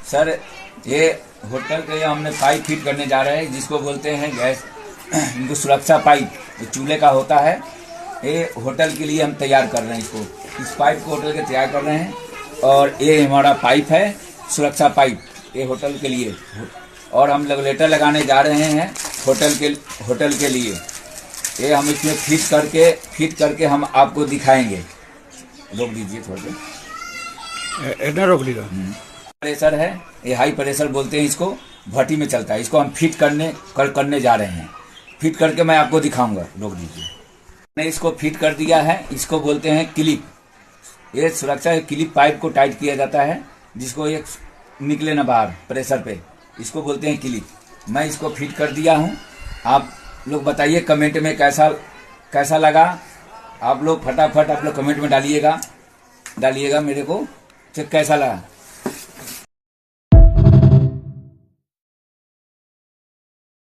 Sir ये hotel के हमने पाइप फिट करने जा रहे हैं, जिसको बोलते हैं गैस, इनको सुरक्षा पाइप, ये चूल्हे का होता है। ये होटल के लिए हम तैयार कर रहे हैं इसको, इस पाइप को होटल के तैयार कर रहे हैं। और ये हमारा पाइप है सुरक्षा पाइप, ये होटल के लिए। और हम रेगुलेटर लगाने जा रहे हैं होटल के लिए। ये हम इसमें फिट करके हम आपको दिखाएंगे। रोक दीजिए थोड़ा सा, इतना रोक लिया। प्रेशर है, ये हाई प्रेशर बोलते हैं इसको, भट्टी में चलता है। इसको हम फिट करने जा रहे हैं। फिट करके मैं आपको दिखाऊंगा। रोक दीजिए। मैंने इसको फिट कर दिया है, इसको बोलते हैं क्लिप। ये सुरक्षा क्लिप पाइप को टाइट किया जाता है, जिसको एक निकले ना बाहर प्रेशर पे, इसको बोलते हैं क्लिप। मैं इसको फिट कर दिया हूँ। आप लोग बताइए कमेंट में कैसा लगा। आप लोग फटाफट आप लोग कमेंट में डालिएगा मेरे को कैसा लगा।